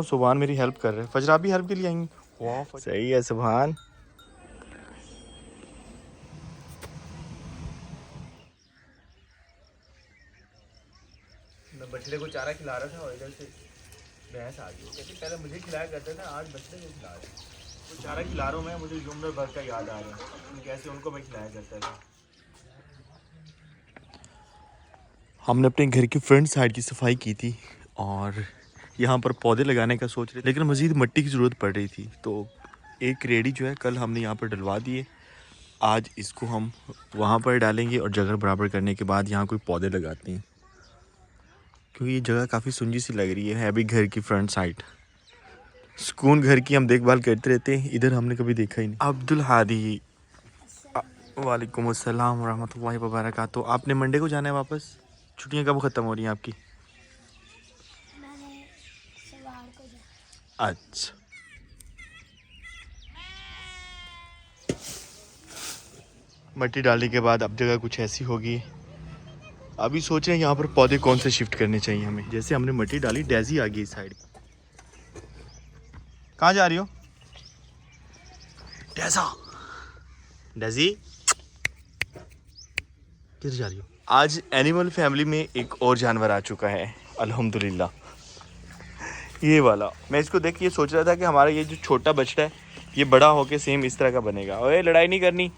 सुभान मेरी हेल्प कर रहे हैं, फजरा भी हेल्प के लिए आएंगी। वाह सही है सुभान। मैं बछड़े को चारा खिला रहा था और इधर से भैंस आ गई। कहती पहले मुझे खिलाया करते थे, आज बछड़े को खिला रहे। तो चारा खिला रहा हूँ मैं, मुझे जुमर भर का याद आ रहा है कैसे उनको मैं खिलाया करता था। हमने अपने घर की फ्रंट साइड की सफाई की थी और यहाँ पर पौधे लगाने का सोच रहे थे, लेकिन मज़ीद मिट्टी की ज़रूरत पड़ रही थी। तो एक रेडी जो है कल हमने यहाँ पर डलवा दिए, आज इसको हम वहाँ पर डालेंगे और जगह बराबर करने के बाद यहाँ कोई पौधे लगाते हैं, क्योंकि ये जगह काफ़ी सुंजी सी लग रही है अभी घर की फ्रंट साइड। सुकून घर की हम देखभाल करते रहते हैं, इधर हमने कभी देखा ही नहीं। अब्दुल हादी वालेकुम अस्सलाम रहमतुल्लाहि व बरकातहू। आपने मंडे को जाना है वापस? छुट्टियाँ कब ख़त्म हो रही हैं आपकी? अच्छा, मिट्टी डालने के बाद अब जगह कुछ ऐसी होगी। अभी सोच रहे हैं यहाँ पर पौधे कौन से शिफ्ट करने चाहिए हमें। जैसे हमने मिट्टी डाली, डेजी आ गई इस साइड। कहाँ जा रही हो डेजा? डेजी किधर जा रही हो? आज एनिमल फैमिली में एक और जानवर आ चुका है अल्हम्दुलिल्लाह, ये वाला। मैं इसको देख के ये सोच रहा था कि हमारा ये जो छोटा बछड़ा है ये बड़ा होके सेम इस तरह का बनेगा। ओए लड़ाई नहीं करनी।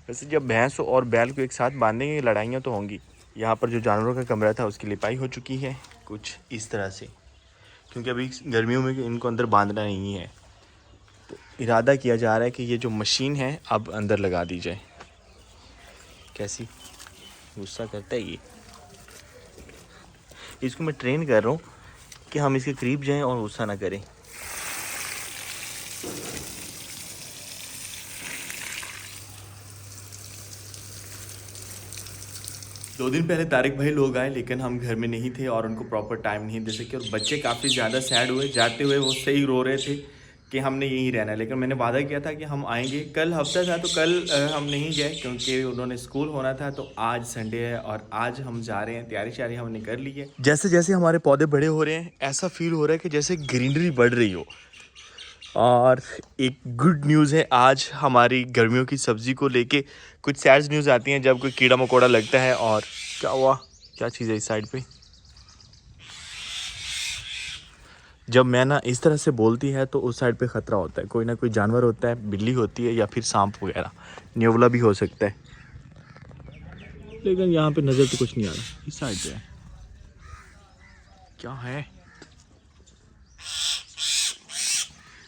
वैसे जब भैंस और बैल को एक साथ बांधेंगे लड़ाइयाँ तो होंगी। यहाँ पर जो जानवरों का कमरा था उसकी लिपाई हो चुकी है कुछ इस तरह से, क्योंकि अभी गर्मियों में इनको अंदर बांधना नहीं है। तो इरादा किया जा रहा है कि ये जो मशीन है अब अंदर लगा दी जाए। कैसी गुस्सा करता है ये। इसको मैं ट्रेन कर रहा हूँ कि हम इसके करीब जाएं और गुस्सा ना करें। दो दिन पहले तारिक भाई लोग आए, लेकिन हम घर में नहीं थे और उनको प्रॉपर टाइम नहीं दे सके। और बच्चे काफ़ी ज़्यादा सैड हुए, जाते हुए वो सही रो रहे थे कि हमने यहीं रहना है। लेकिन मैंने वादा किया था कि हम आएंगे। कल हफ्ता था तो कल हम नहीं गए क्योंकि उन्होंने स्कूल होना था। तो आज संडे है और आज हम जा रहे हैं। तैयारी शारी हमने कर ली है। जैसे जैसे हमारे पौधे बड़े हो रहे हैं ऐसा फील हो रहा है कि जैसे ग्रीनरी बढ़ रही हो। और एक गुड न्यूज़ है आज हमारी गर्मियों की सब्ज़ी को लेके। कुछ सैड न्यूज़ आती हैं जब कोई कीड़ा मकोड़ा लगता है। और क्या हुआ, क्या चीज़ है इस साइड पे? जब मैं ना इस तरह से बोलती है तो उस साइड पे ख़तरा होता है, कोई ना कोई जानवर होता है, बिल्ली होती है या फिर सांप वगैरह, न्योवला भी हो सकता है। लेकिन यहाँ पे नज़र तो कुछ नहीं आ रहा। इस साइड पे है, क्या है?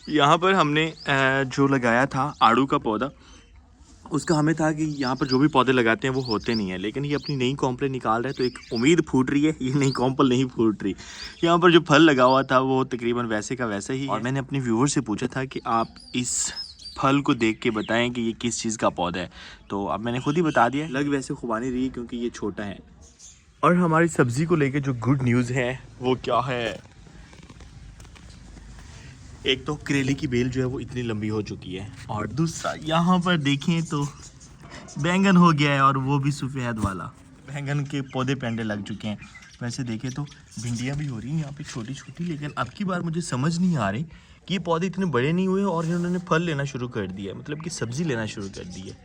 यहाँ पर हमने जो लगाया था आड़ू का पौधा, उसका हमें था कि यहाँ पर जो भी पौधे लगाते हैं वो होते नहीं है, लेकिन ये अपनी नई कॉम्पलें निकाल रहा है तो एक उम्मीद फूट रही है। ये नई कॉम्पल नहीं फूट रही। यहाँ पर जो फल लगा हुआ था वो तकरीबन वैसे का वैसा ही। और मैंने अपने व्यूअर से पूछा था कि आप इस फल को देख के बताएं कि ये किस चीज़ का पौधा है। तो अब मैंने खुद ही बता दिया। लग वैसे खुबानी रही क्योंकि ये छोटा है। और हमारी सब्ज़ी को लेकर जो गुड न्यूज़ है वो क्या है? एक तो करेले की बेल जो है वो इतनी लंबी हो चुकी है, और दूसरा यहाँ पर देखें तो बैंगन हो गया है, और वो भी सफ़ेद वाला। बैंगन के पौधे पेंडे लग चुके हैं। वैसे देखें तो भिंडियाँ भी हो रही हैं यहाँ पे छोटी छोटी। लेकिन अब की बार मुझे समझ नहीं आ रही कि ये पौधे इतने बड़े नहीं हुए और इन्होंने फल लेना शुरू कर दिया, मतलब कि सब्ज़ी लेना शुरू कर दी है।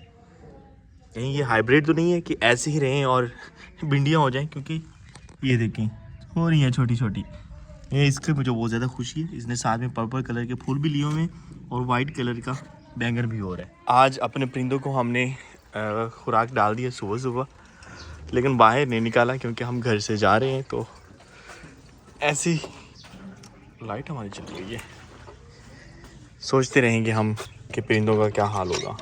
कहीं ये हाइब्रिड तो नहीं है कि ऐसे ही रहें और भिंडियाँ हो जाएँ? क्योंकि ये देखें हो रही हैं छोटी छोटी। ये इसके मुझे बहुत ज़्यादा खुशी है। इसने साथ में पर्पल कलर के फूल भी लिए हुए हैं और वाइट कलर का बैंगन भी हो रहा है। आज अपने परिंदों को हमने खुराक डाल दी है सुबह सुबह, लेकिन बाहर नहीं निकाला क्योंकि हम घर से जा रहे हैं। तो ऐसी लाइट हमारी चल रही है, सोचते रहेंगे हम कि परिंदों का क्या हाल होगा।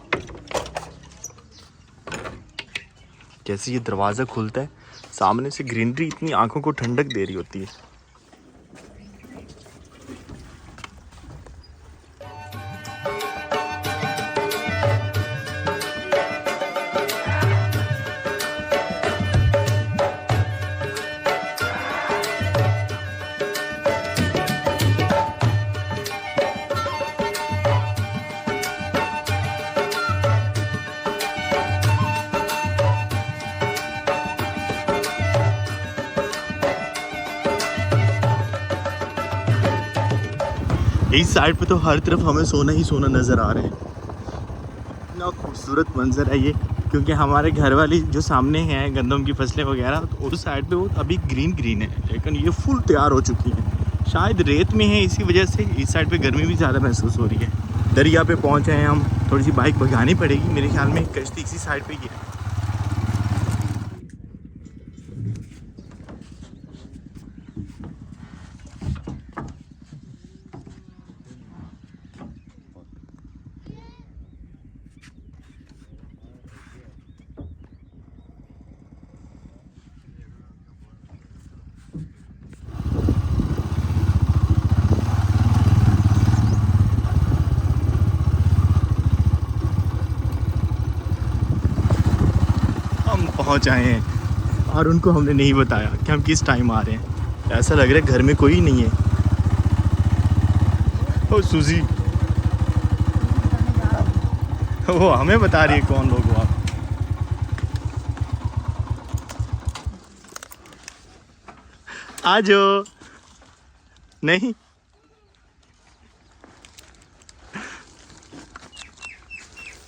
जैसे ये दरवाज़ा खुलता है सामने से ग्रीनरी इतनी आंखों को ठंडक दे रही होती है। इस साइड पे तो हर तरफ हमें सोना ही सोना नज़र आ रहा है। इतना खूबसूरत मंजर है ये, क्योंकि हमारे घर वाली जो सामने हैं गंदम की फसलें वगैरह, तो उस साइड पे वो अभी ग्रीन ग्रीन है, लेकिन ये फुल तैयार हो चुकी हैं। शायद रेत में है, इसी वजह से इस साइड पे गर्मी भी ज़्यादा महसूस हो रही है। दरिया पे पहुँचे हैं हम, थोड़ी सी बाइक भगानी पड़ेगी, मेरे ख्याल में कश्ती इसी साइड पर ही है। पहुंच आए हैं और उनको हमने नहीं बताया कि हम किस टाइम आ रहे हैं। ऐसा लग रहा है घर में कोई नहीं है। ओ सूजी, वो हमें बता रही है कौन लोग हो आप। आ जाओ। नहीं,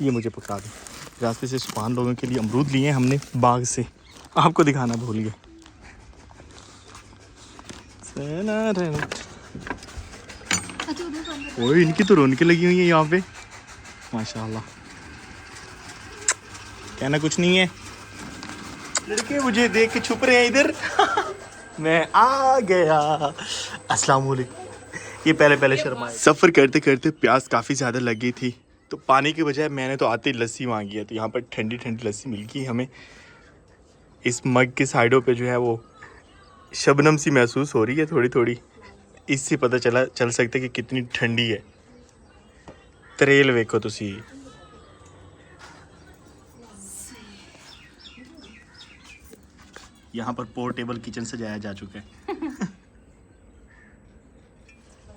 ये मुझे पकड़ा दो। रास्ते से सुभान लोगों के लिए अमरूद लिए हमने बाग से, आपको दिखाना भूल गए। ओए, इनकी तो रौनकें लगी हुई है यहाँ पे, माशाल्लाह। कहना कुछ नहीं है, लड़के मुझे देख के छुप रहे हैं इधर। मैं आ गया। अस्सलाम वालेकुम। ये पहले शर्माए। सफ़र करते करते प्यास काफ़ी ज़्यादा लग गई थी, तो पानी के बजाय मैंने तो आते ही लस्सी मांगी है। तो यहाँ पर ठंडी ठंडी लस्सी मिल गई हमें। इस मग के साइडों पे जो है वो शबनम सी महसूस हो रही है थोड़ी थोड़ी। इससे पता चल सकता है कि कितनी ठंडी है। तरेल वेखो तुसी। यहाँ पर पोर्टेबल किचन सजाया जा चुका है।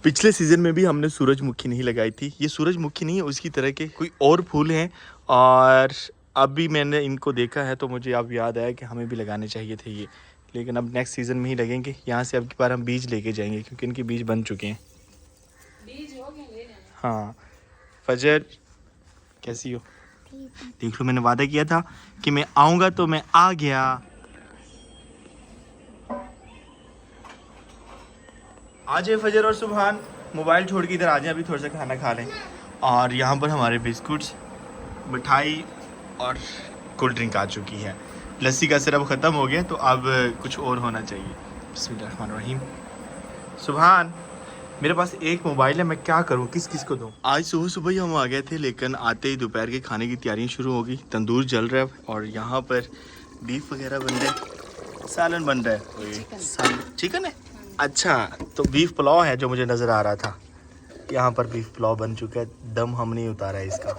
पिछले सीज़न में भी हमने सूरजमुखी नहीं लगाई थी। ये सूरजमुखी नहीं है, उसकी तरह के कोई और फूल हैं। और अभी मैंने इनको देखा है तो मुझे अब याद आया कि हमें भी लगाने चाहिए थे ये, लेकिन अब नेक्स्ट सीज़न में ही लगेंगे। यहाँ से अब की बार हम बीज लेके जाएंगे, क्योंकि इनके बीज बन चुके हैं। बीज हो गए? हाँ। फजर कैसी हो? देख लो, मैंने वादा किया था कि मैं आऊँगा, तो मैं आ गया। आ जाए फजर और सुभान, मोबाइल छोड़ के इधर आ जाए, अभी थोड़ा सा खाना खा लें। और यहाँ पर हमारे बिस्कुट्स, मिठाई और कोल्ड ड्रिंक आ चुकी है। लस्सी का सिरप ख़त्म हो गया, तो अब कुछ और होना चाहिए। बिस्मिल्लाहिर्रहमानिर्रहीम। सुभान, मेरे पास एक मोबाइल है, मैं क्या करूँ, किस को दूँ? आज सुबह ही हम आ गए थे, लेकिन आते ही दोपहर के खाने की तैयारियाँ शुरू हो गई। तंदूर जल रहा है और यहाँ पर बीफ वगैरह बन रहा है, सालन बन रहा है। चिकन है? अच्छा, तो बीफ पुलाव है जो मुझे नज़र आ रहा था। यहाँ पर बीफ पुलाव बन चुका है, दम हम नहीं उतारा है इसका।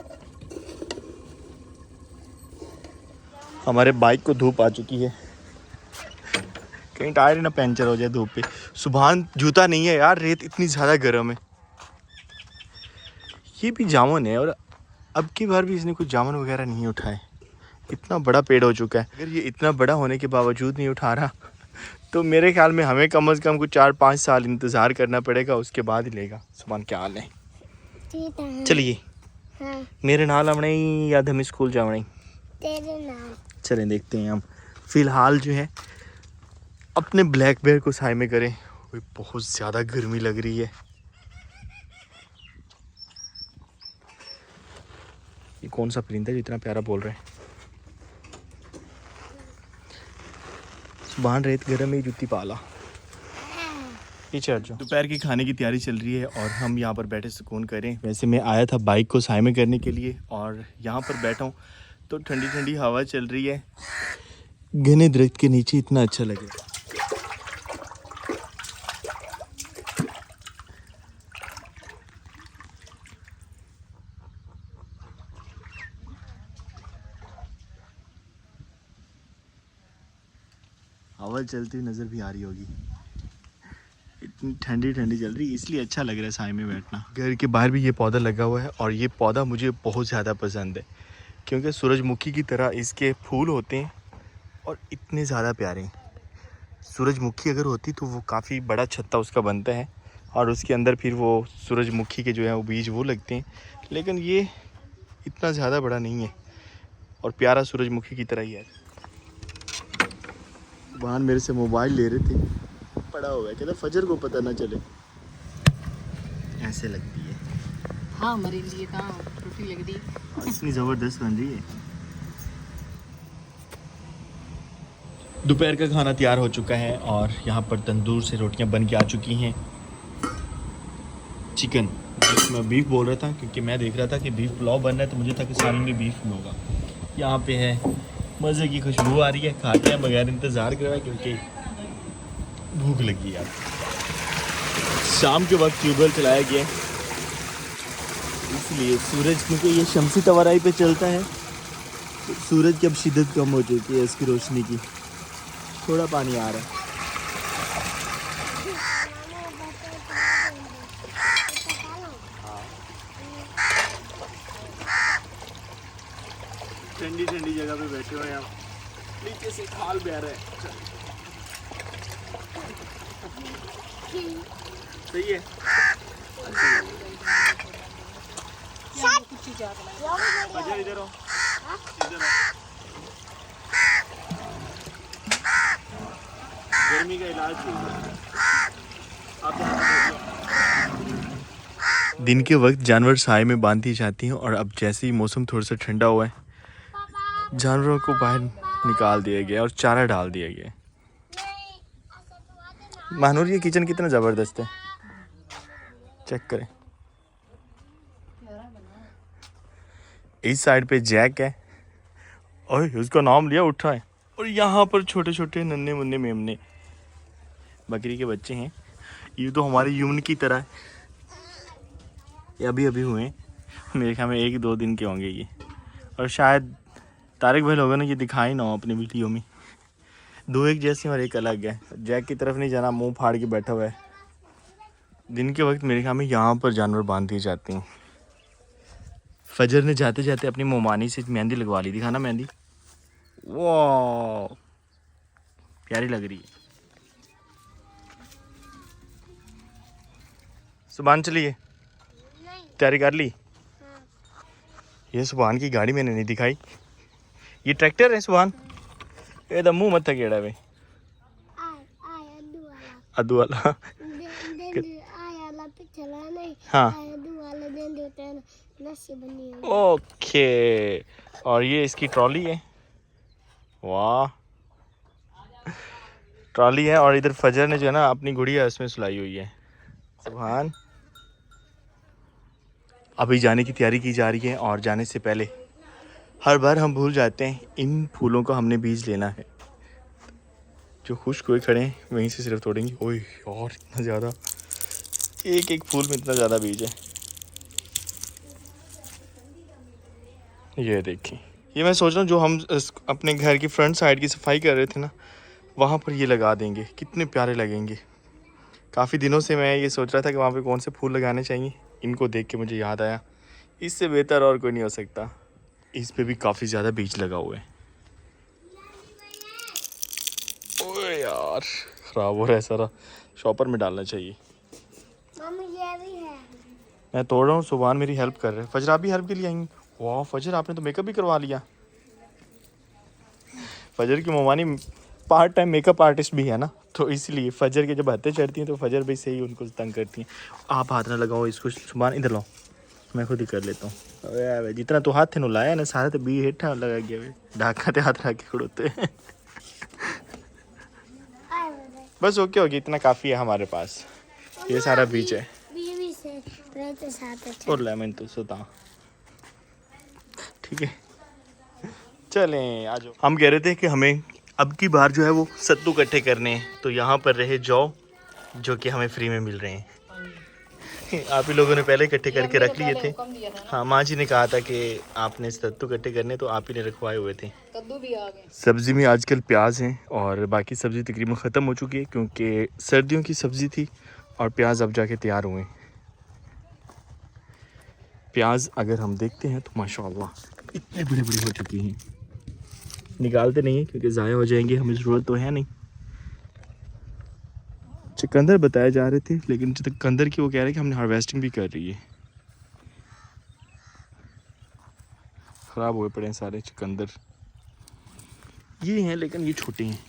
हमारे बाइक को धूप आ चुकी है, कहीं टायर ना पंचर हो जाए धूप पे। सुभान जूता नहीं है यार, रेत इतनी ज़्यादा गर्म है। ये भी जामुन है, और अब की बार भी इसने कुछ जामुन वगैरह नहीं उठाए। इतना बड़ा पेड़ हो चुका है, अगर ये इतना बड़ा होने के बावजूद नहीं उठा रहा, तो मेरे ख्याल में हमें कम से कम कुछ 4-5 साल इंतज़ार करना पड़ेगा, उसके बाद ही लेगा। सुभान क्या हाल है? चलिए। हाँ। मेरे नाल आवना ही या हम स्कूल जावना ही? तेरे नाल। चलें, देखते हैं हम। फ़िलहाल जो है अपने ब्लैक बेयर को साए में करें। बहुत ज़्यादा गर्मी लग रही है। ये कौन सा परिंदा है जो इतना प्यारा बोल रहा है? सुभान रेत गर्म में जूती पाला। दोपहर की खाने की तैयारी चल रही है और हम यहाँ पर बैठे सुकून करें। वैसे मैं आया था बाइक को साए में करने के लिए, और यहाँ पर बैठा हूँ तो ठंडी ठंडी हवा चल रही है। घने दरख्त के नीचे इतना अच्छा लगे। हवा चलती हुई नज़र भी आ रही होगी। इतनी ठंडी ठंडी चल रही है, इसलिए अच्छा लग रहा है साए में बैठना। घर के बाहर भी ये पौधा लगा हुआ है, और ये पौधा मुझे बहुत ज़्यादा पसंद है, क्योंकि सूरजमुखी की तरह इसके फूल होते हैं और इतने ज़्यादा प्यारे हैं। सूरजमुखी अगर होती तो वो काफ़ी बड़ा छत्ता उसका बनता है, और उसके अंदर फिर वो सूरजमुखी के जो है वो बीज वो लगते हैं, लेकिन ये इतना ज़्यादा बड़ा नहीं है और प्यारा सूरजमुखी की तरह ही है। वहाँ मेरे से मोबाइल ले रहे थे, पड़ा हुआ है, कहता फजर को पता ना चले। ऐसे लगती है। हाँ हमारे लिए कहाँ रोटी लग रही, इतनी ज़बरदस्त बन रही है। दोपहर का खाना तैयार हो चुका है और यहाँ पर तंदूर से रोटियाँ बन के आ चुकी हैं। चिकन मैं बीफ बोल रहा था क्योंकि मैं देख रहा था कि बीफ पुलाव बन रहा है, तो मुझे था कि सालन में बीफ होगा। यहाँ पे है, मज़े की खुशबू आ रही है, खाते हैं बगैर इंतज़ार करवाए क्योंकि भूख लगी यार। शाम के वक्त ट्यूबवेल चलाया गया है इसलिए सूरज, क्योंकि ये शमसी तवाराई पे चलता है, तो सूरज की अब शिद्दत कम हो चुकी है, इसकी रोशनी की थोड़ा पानी आ रहा है। ठंडी ठंडी जगह पे बैठे हुए हैं हम, नीचे से खाल बह रहा है। सही है। अच्छा इधर आओ, इधर आओ। गर्मी का इलाज दिन के वक्त जानवर साए में बांधी जाती हैं और अब जैसे ही मौसम थोड़ा सा ठंडा हुआ है, जानवरों को बाहर निकाल दिया गया और चारा डाल दिया गया। महानूर ये किचन कितना ज़बरदस्त है, चेक करें। इस साइड पे जैक है और उसका नाम लिया उठा है, और यहाँ पर छोटे छोटे नन्हे मुन्ने मेमने बकरी के बच्चे हैं। ये तो हमारे यून की तरह है, ये अभी अभी हुए हैं, मेरे ख्याल में 1-2 दिन के होंगे ये, और शायद तारिक भाई लोगों ने ये दिखाई ना हो अपनी वीडियो में। 2 एक जैसी और एक अलग है। जैक की तरफ नहीं जाना, मुंह फाड़ के बैठा हुआ है। दिन के वक्त मेरे ख्याल में यहाँ पर जानवर बांध दिए जाते हैं। फजर ने जाते जाते अपनी मोमानी से मेहंदी लगवा ली, दिखाना मेहंदी, वाह प्यारी लग रही है। सुभान चलिए, तैयारी कर ली? ये सुभान की गाड़ी मैंने नहीं दिखाई, ये ट्रैक्टर है सुभान, ये तो मुंह मत गेड़ा वे अद्दू वाला। हाँ ओके, और ये इसकी ट्रॉली है, वाह ट्रॉली है। और इधर फजर ने जो है ना अपनी गुड़िया उसमें सुलाई हुई है। सुभान अभी जाने की तैयारी की जा रही है, और जाने से पहले हर बार हम भूल जाते हैं इन फूलों का हमने बीज लेना है। जो खुश्क हुए खड़े हैं वहीं से सिर्फ तोड़ेंगे। ओए और इतना ज़्यादा, एक एक फूल में इतना ज़्यादा बीज है। ये देखिए, ये मैं सोच रहा हूँ जो हम अपने घर की फ्रंट साइड की सफाई कर रहे थे ना, वहाँ पर ये लगा देंगे, कितने प्यारे लगेंगे। काफ़ी दिनों से मैं ये सोच रहा था कि वहाँ पे कौन से फूल लगाने चाहिए। इनको देख के मुझे याद आया, इससे बेहतर और कोई नहीं हो सकता। इस पे भी काफ़ी ज़्यादा बीज लगा हुआ है। ओए यार ख़राब हो रहा है सारा, शॉपर में डालना चाहिए। मम्मी ये भी है, मैं तोड़ रहा हूँ, सुभान मेरी हेल्प कर रहे हैं। फजर आप भी हेल्प के लिए आएंगी? वाह फजर आपने तो मेकअप भी करवा लिया। फजर की मोमानी पार्ट टाइम मेकअप आर्टिस्ट भी है ना, तो इसलिए फजर के जब हत्ते चढ़ती हैं तो फजर भी सही उनको तंग करती हैं। आप हाथ ना लगाओ इसको, सुभान इधर लाओ, मैं खुद ही कर लेता हूँ। जितना तो हाथ थे नु लाया ना, सारे तो बी हेठा लगा गया वे, ढाका ते हाथ रख के खड़ोते हैं। बस ओके होगी, इतना काफ़ी है हमारे पास। ये सारा बीज है बीवी से रहते साथ और लेमन तो सुता, ठीक है। चलें आ जाओ। हम कह रहे थे कि हमें अब की बार जो है वो सत्तू इकट्ठे करने हैं, तो यहाँ पर रहे जौ जो कि हमें फ्री में मिल रहे हैं। आप ही लोगों ने पहले इकट्ठे करके रख लिए थे। हाँ माँ जी ने कहा था कि आपने सत्तू इकट्ठे करने, तो आप ही ने रखवाए हुए थे। कद्दू भी आ गए। सब्ज़ी में आजकल प्याज हैं और बाकी सब्ज़ी तकरीबन ख़त्म हो चुकी है, क्योंकि सर्दियों की सब्ज़ी थी और प्याज अब जाके तैयार हुए। प्याज अगर हम देखते हैं तो माशाल्लाह इतने बड़े बड़े हो चुके हैं। निकालते नहीं हैं क्योंकि ज़ाया हो जाएंगे, हमें ज़रूरत तो है नहीं। चुकंदर बताए जा रहे थे, लेकिन चुकंदर की वो कह रहे हैं कि हमने हार्वेस्टिंग भी कर रही है। ख़राब हुए पड़े हैं सारे चुकंदर। ये हैं लेकिन ये छोटे हैं।